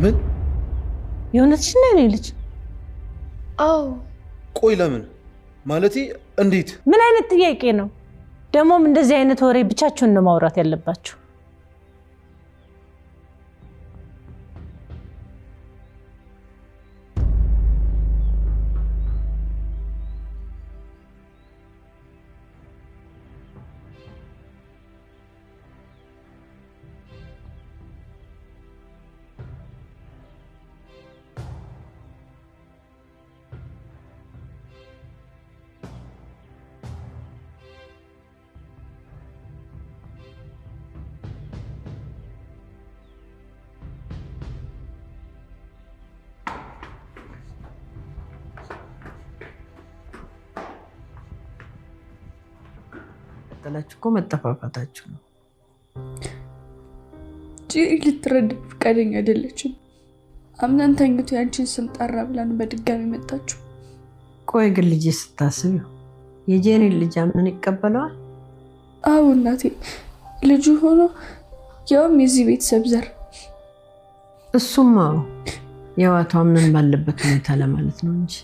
ምን የሆነችሽ ነው የኔ ልጅ? አዎ። ቆይ ለምን ማለቴ እንዴት? ምን አይነት ጥያቄ ነው? ደግሞም እንደዚህ አይነት ወሬ ብቻችሁን ነው ማውራት ያለባችሁ። ተላችሁ እኮ መጠፋፋታችሁ ነው። ጂሪ ልትረዳ ፈቃደኛ አይደለችም። አምናን ተኝቶ ያንቺን ስም ጠራ ብላ ነው በድጋሚ መጣችሁ። ቆይ ግን ልጅ ስታስብ የጄሪን ልጅ አምነን ይቀበለዋል? አዎ እናቴ፣ ልጁ ሆኖ ያውም የዚህ ቤተሰብ ዘር። እሱማ የዋቷ አምነን ባለበት ሁኔታ ለማለት ነው እንጂ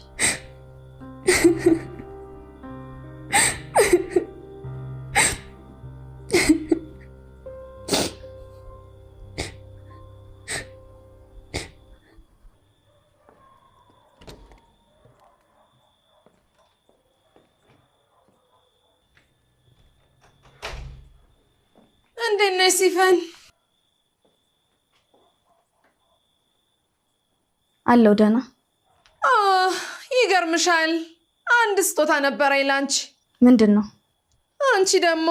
እንዴት ነሽ ሲፈን? አለው ደህና። ይገርምሻል፣ አንድ ስጦታ ነበረኝ ላንቺ። ምንድን ነው? አንቺ ደግሞ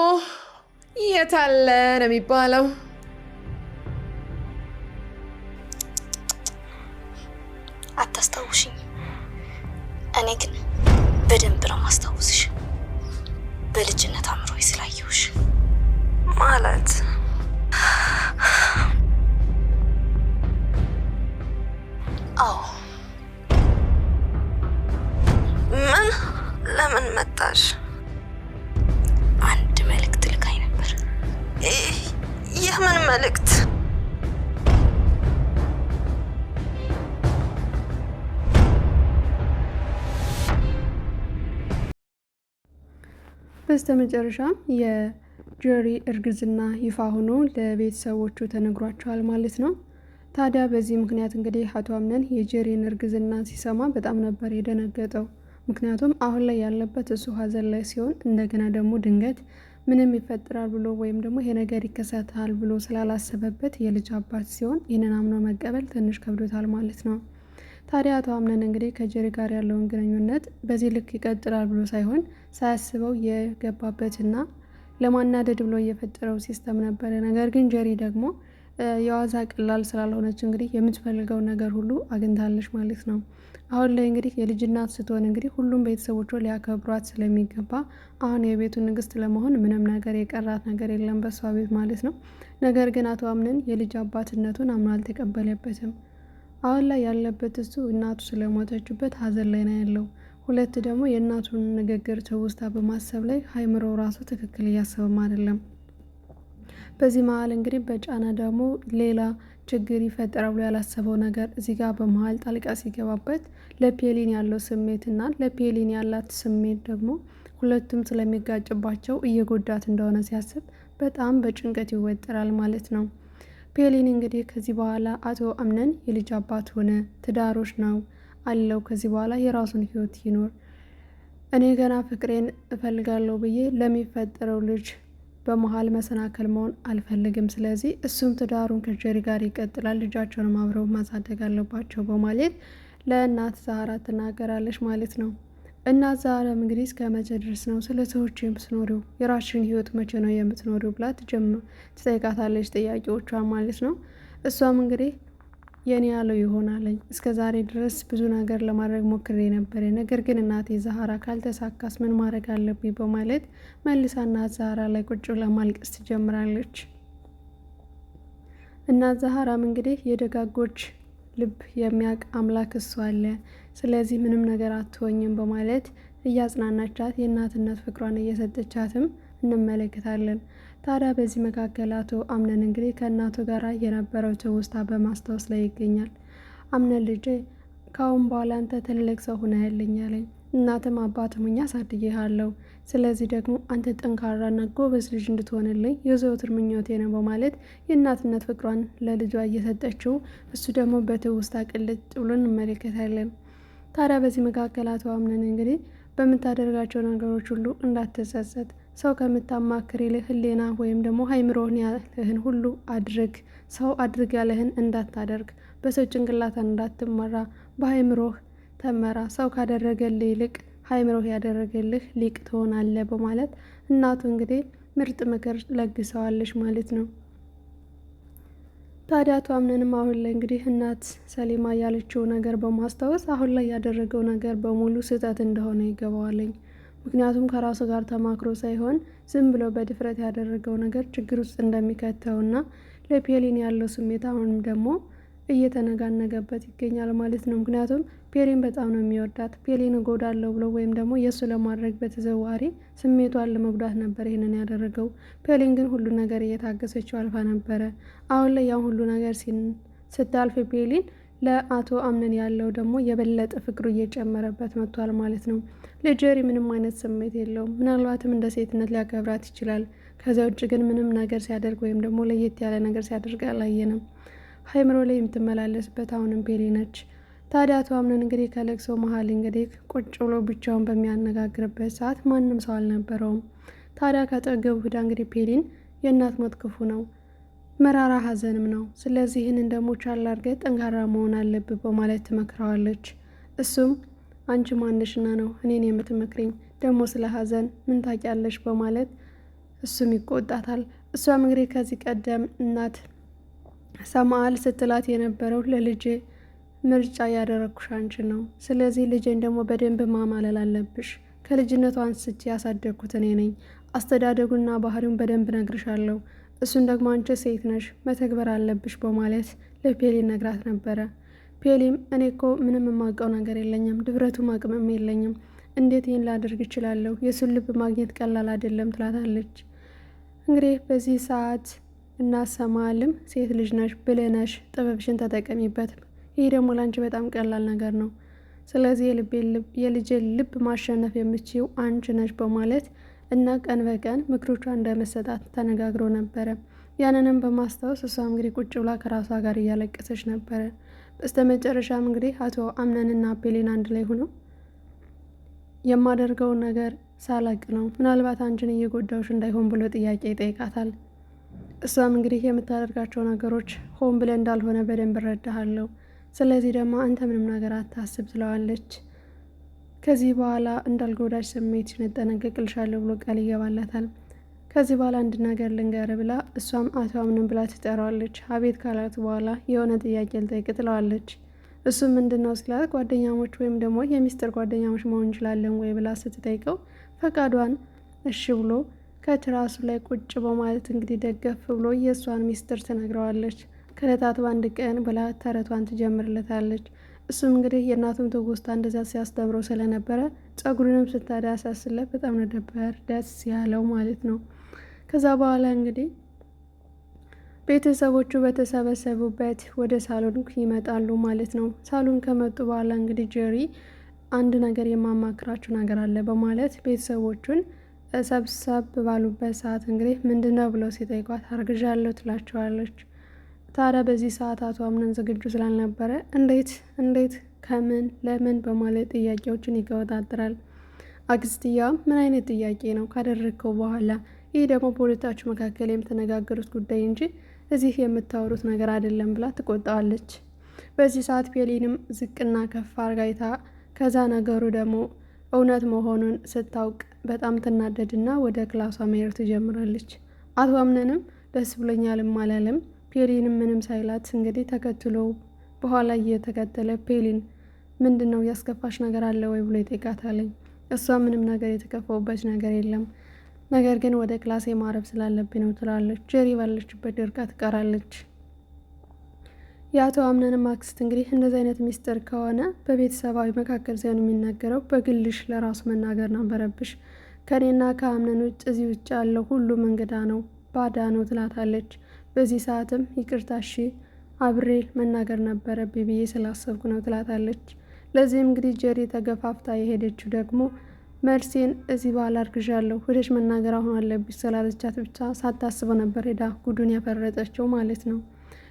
የት አለ ነው የሚባለው? አታስታውሽኝ? እኔ ግን በደንብ ነው ማስታወስሽ። በልጅነት አምሮዬ ስላየሁሽ ማለት አዎ። ምን? ለምን መጣሽ? አንድ መልእክት ልካኝ ነበር። የምን መልእክት? በስተመጨረሻም የጄሪ እርግዝና ይፋ ሆኖ ለቤተሰቦቹ ተነግሯቸዋል ማለት ነው። ታዲያ በዚህ ምክንያት እንግዲህ አቶ አምነን የጄሪን እርግዝና ሲሰማ በጣም ነበር የደነገጠው። ምክንያቱም አሁን ላይ ያለበት እሱ ሀዘን ላይ ሲሆን እንደገና ደግሞ ድንገት ምንም ይፈጠራል ብሎ ወይም ደግሞ ይሄ ነገር ይከሰታል ብሎ ስላላሰበበት የልጅ አባት ሲሆን ይህንን አምኖ መቀበል ትንሽ ከብዶታል ማለት ነው። ታዲያ አቶ አምነን እንግዲህ ከጄሪ ጋር ያለውን ግንኙነት በዚህ ልክ ይቀጥላል ብሎ ሳይሆን ሳያስበው የገባበትና ለማናደድ ብሎ የፈጠረው ሲስተም ነበረ። ነገር ግን ጄሪ ደግሞ የዋዛ ቀላል ስላልሆነች እንግዲህ የምትፈልገው ነገር ሁሉ አግኝታለች ማለት ነው። አሁን ላይ እንግዲህ የልጅ እናት ስትሆን እንግዲህ ሁሉም ቤተሰቦቿ ሊያከብሯት ስለሚገባ አሁን የቤቱ ንግስት ለመሆን ምንም ነገር የቀራት ነገር የለም በሷ ቤት ማለት ነው። ነገር ግን አቶ አምነን የልጅ አባትነቱን አምኖ አልተቀበለበትም። አሁን ላይ ያለበት እሱ እናቱ ስለሞተችበት ሀዘን ላይ ነው ያለው። ሁለት ደግሞ የእናቱን ንግግር ትውስታ በማሰብ ላይ አይምሮ ራሱ ትክክል እያሰበም አይደለም። በዚህ መሀል እንግዲህ በጫና ደግሞ ሌላ ችግር ይፈጠራል ብሎ ያላሰበው ነገር እዚህ ጋር በመሀል ጣልቃ ሲገባበት ለፔሊን ያለው ስሜትና ለፔሊን ያላት ስሜት ደግሞ ሁለቱም ስለሚጋጭባቸው እየጎዳት እንደሆነ ሲያስብ በጣም በጭንቀት ይወጠራል ማለት ነው። ፔሊን እንግዲህ ከዚህ በኋላ አቶ አምነን የልጅ አባት ሆነ፣ ትዳሮች ነው አለው። ከዚህ በኋላ የራሱን ህይወት ይኖር፣ እኔ ገና ፍቅሬን እፈልጋለሁ ብዬ ለሚፈጠረው ልጅ በመሀል መሰናከል መሆን አልፈልግም። ስለዚህ እሱም ትዳሩን ከጄሪ ጋር ይቀጥላል፣ ልጃቸውንም አብረው ማሳደግ አለባቸው በማለት ለእናት ዛህራ ትናገራለች ማለት ነው። እናት ዛህራም እንግዲህ እስከ መቼ ድረስ ነው ስለ ሰዎች የምትኖሪው? የራስሽን ህይወት መቼ ነው የምትኖሪው ብላ ትጠይቃታለች ጥያቄዎቿን ማለት ነው። እሷም እንግዲህ የኔ ያለው ይሆናለኝ እስከ ዛሬ ድረስ ብዙ ነገር ለማድረግ ሞክሬ ነበር፣ ነገር ግን እናቴ ዛህራ ካልተሳካስ ምን ማድረግ አለብኝ በማለት መልሳ እናት ዛህራ ላይ ቁጭ ብላ ማልቀስ ትጀምራለች። እናት ዛህራም እንግዲህ የደጋጎች ልብ የሚያውቅ አምላክ እሱ አለ፣ ስለዚህ ምንም ነገር አትሆኝም በማለት እያጽናናቻት የእናትነት ፍቅሯን እየሰጠቻትም እንመለከታለን። ታዲያ በዚህ መካከል አቶ አምነን እንግዲህ ከእናቱ ጋር የነበረው ትውስታ በማስታወስ ላይ ይገኛል። አምነን ልጄ ካሁን በኋላ አንተ ትልቅ ሰው ሆነ ያለኛለኝ እናትም አባትም ሆኜ አሳድጌሃለሁ። ስለዚህ ደግሞ አንተ ጠንካራና ጎበዝ ልጅ እንድትሆንልኝ የዘወትር ምኞቴ ነው በማለት የእናትነት ፍቅሯን ለልጇ እየሰጠችው እሱ ደግሞ በትውስታ ቅልጥ ብሎ እንመለከታለን። ታዲያ በዚህ መካከል አቶ አምነን እንግዲህ በምታደርጋቸው ነገሮች ሁሉ እንዳትጸጸት፣ ሰው ከምታማክር ይልህ ህሌና ወይም ደግሞ ሀይምሮህን ያለህን ሁሉ አድርግ፣ ሰው አድርግ ያለህን እንዳታደርግ፣ በሰው ጭንቅላት እንዳትመራ፣ በሀይምሮህ ተመራ፣ ሰው ካደረገልህ ይልቅ ሀይምሮህ ያደረገልህ ሊቅ ትሆናለህ በማለት እናቱ እንግዲህ ምርጥ ምክር ለግሰዋለች ማለት ነው። ታዲያ አቶ አምነንም አሁን ላይ እንግዲህ እናት ሰሊማ ያለችው ነገር በማስታወስ አሁን ላይ ያደረገው ነገር በሙሉ ስህተት እንደሆነ ይገባዋለኝ። ምክንያቱም ከራሱ ጋር ተማክሮ ሳይሆን ዝም ብሎ በድፍረት ያደረገው ነገር ችግር ውስጥ እንደሚከተውና ለፔሊን ያለው ስሜት አሁንም ደግሞ እየተነጋነገበት ይገኛል ማለት ነው። ምክንያቱም ፔሊን በጣም ነው የሚወዳት። ፔሊን እጎዳለሁ ብሎ ወይም ደግሞ የእሱ ለማድረግ በተዘዋዋሪ ስሜቷን ለመጉዳት ነበር ይህንን ያደረገው። ፔሊን ግን ሁሉ ነገር እየታገሰችው አልፋ ነበረ። አሁን ላይ ያን ሁሉ ነገር ስታልፍ ፔሊን ለአቶ አምነን ያለው ደግሞ የበለጠ ፍቅሩ እየጨመረበት መጥቷል ማለት ነው። ለጀሪ ምንም አይነት ስሜት የለውም። ምናልባትም እንደ ሴትነት ሊያከብራት ይችላል። ከዚያ ውጭ ግን ምንም ነገር ሲያደርግ ወይም ደግሞ ለየት ያለ ነገር ሲያደርግ አላየንም። ሀይምሮ ላይ የምትመላለስበት አሁንም ፔሊ ነች። ታዲያ አቶ አምነን እንግዲህ ከለቅሶ መሀል እንግዲህ ቁጭ ብሎ ብቻውን በሚያነጋግርበት ሰዓት ማንም ሰው አልነበረውም። ታዲያ ከጠገቡ ሂዳ እንግዲህ ፔሊን የእናት ሞት ክፉ ነው፣ መራራ ሀዘንም ነው። ስለዚህ ይህንን ደግሞ ቻል አድርገህ ጠንካራ መሆን አለብህ በማለት ትመክረዋለች። እሱም አንቺ ማንሽና ነው እኔን የምትመክሪኝ? ደግሞ ስለ ሀዘን ምን ታውቂያለሽ? በማለት እሱም ይቆጣታል። እሷም እንግዲህ ከዚህ ቀደም እናት ሰማአል ስትላት የነበረው ለልጄ ምርጫ ያደረግኩሽ አንቺ ነው። ስለዚህ ልጄን ደግሞ በደንብ ማማለል አለብሽ። ከልጅነቷ አንስቼ ያሳደግኩት እኔ ነኝ። አስተዳደጉና ባህሪውን በደንብ ነግርሻለሁ። እሱን ደግሞ አንቺ ሴት ነሽ መተግበር አለብሽ በማለት ለፔሊን ነግራት ነበረ። ፔሊም እኔ እኮ ምንም የማውቀው ነገር የለኝም፣ ድፍረቱም አቅምም የለኝም። እንዴት ይህን ላደርግ እችላለሁ? የሱን ልብ ማግኘት ቀላል አይደለም ትላታለች። እንግዲህ በዚህ ሰዓት እናሰማልም ሴት ልጅ ነሽ፣ ብልህ ነሽ፣ ጥበብሽን ተጠቀሚበት። ይህ ደግሞ ላንቺ በጣም ቀላል ነገር ነው። ስለዚህ የልጄን ልብ ማሸነፍ የምችው አንቺ ነሽ በማለት እና ቀን በቀን ምክሮቿ እንደመሰጣት ተነጋግሮ ነበረ። ያንንም በማስታወስ እሷም እንግዲህ ቁጭ ብላ ከራሷ ጋር እያለቀሰች ነበረ። በስተመጨረሻም እንግዲህ አቶ አምነንና ፔሊን አንድ ላይ ሆነው የማደርገውን ነገር ሳላቅ ነው፣ ምናልባት አንቺን እየጎዳውሽ እንዳይሆን ብሎ ጥያቄ ይጠይቃታል። እሷም እንግዲህ የምታደርጋቸው ነገሮች ሆን ብለ እንዳልሆነ በደንብ እረዳሃለሁ። ስለዚህ ደግሞ አንተ ምንም ነገር አታስብ ትለዋለች። ከዚህ በኋላ እንዳልጎዳሽ ስሜትሽን እጠነቀቅልሻለሁ ብሎ ቃል ይገባላታል። ከዚህ በኋላ አንድ ነገር ልንገር ብላ እሷም አቶ አምነን ብላ ትጠራዋለች። አቤት ካላት በኋላ የሆነ ጥያቄ ልጠይቅ ትለዋለች። እሱም ምንድነው ስላት ጓደኛሞች ወይም ደግሞ የሚስጥር ጓደኛሞች መሆን እንችላለን ወይ ብላ ስትጠይቀው ፈቃዷን እሺ ብሎ ከትራሱ ላይ ቁጭ በማለት እንግዲህ ደገፍ ብሎ የእሷን ሚስጥር ትነግረዋለች። ከዕለታት በአንድ ቀን ብላ ተረቷን ትጀምርለታለች። እሱም እንግዲህ የእናቱም ትውስታ እንደዛ ሲያስተምረው ስለነበረ ጸጉሩንም ስታዳሳስለት በጣም ነበር ደስ ያለው ማለት ነው። ከዛ በኋላ እንግዲህ ቤተሰቦቹ በተሰበሰቡበት ወደ ሳሎን ይመጣሉ ማለት ነው። ሳሎን ከመጡ በኋላ እንግዲህ ጀሪ አንድ ነገር የማማክራችሁ ነገር አለ በማለት ቤተሰቦቹን ሰብሰብ ባሉበት ሰዓት እንግዲህ ምንድነው ብለው ሲጠይቋት አርግዣለሁ ትላቸዋለች። ታዲያ በዚህ ሰዓት አቶ አምነን ዝግጁ ስላልነበረ እንዴት ከምን ለምን በማለት ጥያቄዎችን ይቀወጣጥራል። አክስትያም ምን አይነት ጥያቄ ነው ካደረግከው በኋላ? ይህ ደግሞ በሁለታችሁ መካከል የምትነጋገሩት ጉዳይ እንጂ እዚህ የምታወሩት ነገር አይደለም ብላ ትቆጣዋለች። በዚህ ሰዓት ፔሊንም ዝቅና ከፍ አርጋይታ ከዛ ነገሩ ደግሞ እውነት መሆኑን ስታውቅ በጣም ትናደድና ወደ ክላሷ መሄድ ትጀምራለች። አቶ አምነንም ደስ ብሎኛልም አላለም። ፔሊንም ምንም ሳይላት እንግዲህ ተከትሎ በኋላ እየተከተለ ፔሊን ምንድነው ያስከፋሽ ነገር አለ ወይ ብሎ ይጠይቃታለኝ። እሷ ምንም ነገር የተከፋውበት ነገር የለም፣ ነገር ግን ወደ ክላሴ ማረፍ ስላለብኝ ነው ትላለች። ጀሪ ባለችበት ደርቃ ትቀራለች። የአቶ አምነንም አክስት እንግዲህ እንደዚህ አይነት ሚስጥር ከሆነ በቤተሰባዊ መካከል ሳይሆን የሚናገረው በግልሽ ለራሱ መናገር ነበረብሽ። ከኔና ከአምነን ውጭ እዚህ ውጭ ያለው ሁሉም እንግዳ ነው፣ ባዳ ነው ትላታለች። በዚህ ሰዓትም ይቅርታ እሺ አብሬ መናገር ነበረብኝ ብዬ ስላሰብኩ ነው ትላታለች። ለዚህም እንግዲህ ጀሪ ተገፋፍታ የሄደችው ደግሞ መርሲን እዚህ በኋላ አርግዣለሁ ሄደሽ መናገር አሁን አለብሽ ስላለቻት ብቻ ሳታስበው ነበር ሄዳ ጉዱን ያፈረጠችው ማለት ነው።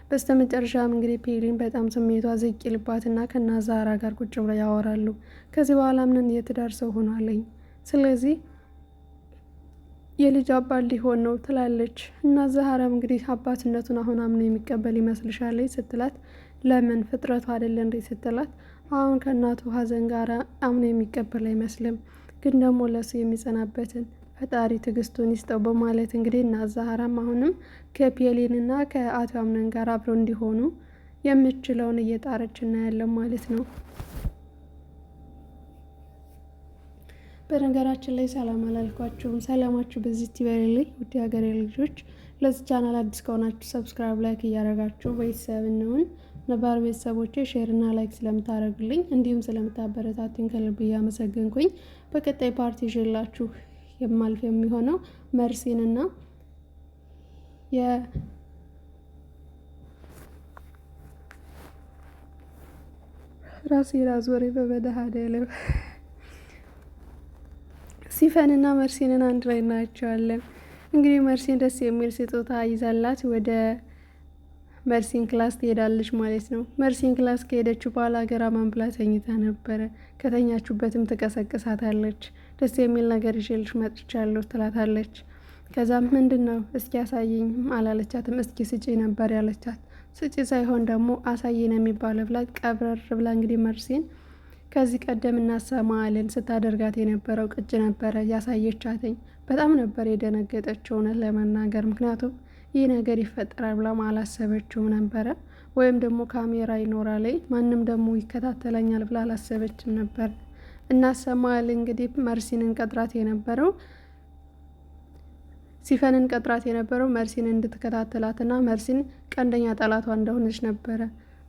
በስተመጨረሻም እንግዲህ ፔሊን በጣም ስሜቷ ዝቅ ይልባትና ከና ዛራ ጋር ቁጭ ብለው ያወራሉ። ከዚህ በኋላ ምን የትዳር ሰው ሆኗለኝ፣ ስለዚህ የልጅ አባት ሊሆን ነው ትላለች። እና ዛራም እንግዲህ አባትነቱን አሁን አምኖ የሚቀበል ይመስልሻል ስትላት፣ ለምን ፍጥረቱ አይደለ እንዴ ስትላት፣ አሁን ከእናቱ ሀዘን ጋር አምኖ የሚቀበል አይመስልም፣ ግን ደግሞ ለሱ የሚጸናበትን ፈጣሪ ትዕግስቱን ይስጠው በማለት እንግዲህ እና ዛራም አሁንም ከፔሊንና ከአቶ አምነን ጋር አብረው እንዲሆኑ የምችለውን እየጣረች እናያለን ማለት ነው። በነገራችን ላይ ሰላም አላልኳችሁም፣ ሰላማችሁ በዚህ ይበልልኝ ውድ ሀገሬ ልጆች። ለዚህ ቻናል አዲስ ከሆናችሁ ሰብስክራይብ፣ ላይክ እያደረጋችሁ ቤተሰብ እንሁን። ነባር ቤተሰቦቼ ሼር እና ላይክ ስለምታደርጉልኝ እንዲሁም ስለምታበረታቱኝ ከልብ እያመሰገንኩኝ በቀጣይ ፓርቲ ይዤላችሁ የማልፍ የሚሆነው መርሲንና ራሴ ራዞሬ በመድኃኔዓለም ሲፈንና መርሲንን አንድ ላይ እናያቸዋለን። እንግዲህ መርሲን ደስ የሚል ስጦታ ይዛላት ወደ መርሲን ክላስ ትሄዳለች ማለት ነው። መርሲን ክላስ ከሄደችው በኋላ ገራማን ብላ ተኝታ ነበረ። ከተኛችሁበትም ትቀሰቅሳታለች። ደስ የሚል ነገር ይዤልሽ መጥቻለሁ ትላታለች። ከዛም ምንድን ነው እስኪ አሳይኝ አላለቻትም። እስኪ ስጪ ነበር ያለቻት። ስጪ ሳይሆን ደግሞ አሳይን የሚባለው ብላ ቀብረር ብላ እንግዲህ መርሲን ከዚህ ቀደም እናሰማለን ስታደርጋት የነበረው ቅጅ ነበረ ያሳየቻትኝ። በጣም ነበር የደነገጠችው እውነት ለመናገር፣ ምክንያቱም ይህ ነገር ይፈጠራል ብላም አላሰበችውም ነበረ። ወይም ደግሞ ካሜራ ይኖራል ማንም ደግሞ ይከታተለኛል ብላ አላሰበችም ነበር። እናሰማል እንግዲህ መርሲንን ቀጥራት የነበረው ሲፈንን ቀጥራት የነበረው መርሲን እንድትከታተላትና መርሲን ቀንደኛ ጠላቷ እንደሆነች ነበረ።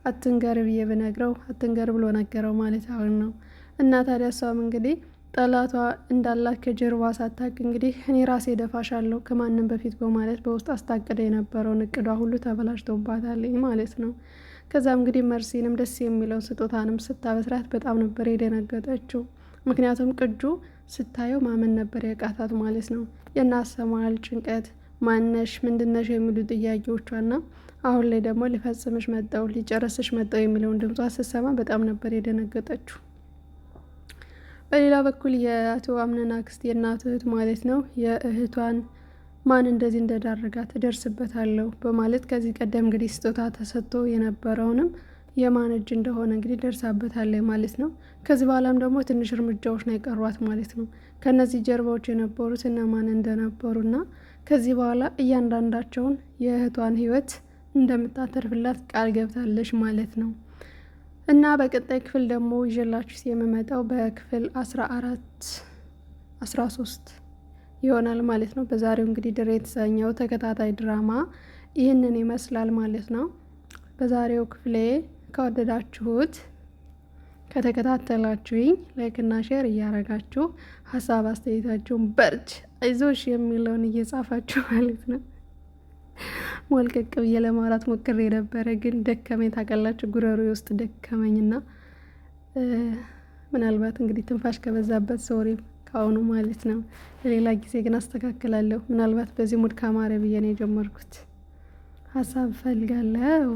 አትንገር ብዬ ብነግረው አትንገር ብሎ ነገረው ማለት አሁን ነው። እና ታዲያ እሷም እንግዲህ ጠላቷ እንዳላት ከጀርባ ሳታቅ እንግዲህ እኔ ራሴ ደፋሻለሁ ከማንም በፊት በማለት በውስጥ አስታቅደ የነበረውን እቅዷ ሁሉ ተበላሽቶባታለኝ ማለት ነው። ከዛም እንግዲህ መርሲንም ደስ የሚለው ስጦታንም ስታበስራት በጣም ነበር የደነገጠችው። ምክንያቱም ቅጁ ስታየው ማመን ነበር ያቃታት ማለት ነው። የናሰማል ጭንቀት ማነሽ ምንድነሽ የሚሉ ጥያቄዎቿና አሁን ላይ ደግሞ ሊፈጽምሽ መጣው ሊጨርስሽ መጣው የሚለውን ድምጿ ስትሰማ በጣም ነበር የደነገጠችው። በሌላ በኩል የአቶ አምነን አክስት የእናት እህት ማለት ነው የእህቷን ማን እንደዚህ እንደዳረጋት እደርስበታለሁ በማለት ከዚህ ቀደም እንግዲህ ስጦታ ተሰጥቶ የነበረውንም የማን እጅ እንደሆነ እንግዲህ ደርሳበታለች ማለት ነው። ከዚህ በኋላም ደግሞ ትንሽ እርምጃዎች ነው የቀሯት ማለት ነው። ከነዚህ ጀርባዎች የነበሩት እነማን እንደነበሩና ከዚህ በኋላ እያንዳንዳቸውን የእህቷን ህይወት እንደምታተርፍላት ቃል ገብታለች ማለት ነው። እና በቀጣይ ክፍል ደግሞ ይዤላችሁ የምመጣው በክፍል 13 ይሆናል ማለት ነው። በዛሬው እንግዲህ ድሬ የተሰኘው ተከታታይ ድራማ ይህንን ይመስላል ማለት ነው። በዛሬው ክፍሌ ከወደዳችሁት ከተከታተላችሁኝ ላይክ እና ሼር እያረጋችሁ ሀሳብ አስተያየታችሁን በርች አይዞሽ የሚለውን እየጻፋችሁ ማለት ነው። ወልቀቅ ብዬ ለማውራት ሞክሬ ነበረ ግን ደከመኝ ታውቃላችሁ፣ ጉረሮ ውስጥ ደከመኝና ምናልባት እንግዲህ ትንፋሽ ከበዛበት ሶሪ ካሁኑ ማለት ነው። ለሌላ ጊዜ ግን አስተካክላለሁ። ምናልባት በዚህ ሙድ ካማረ ብዬ ነው የጀመርኩት። ሀሳብ ፈልጋለሁ።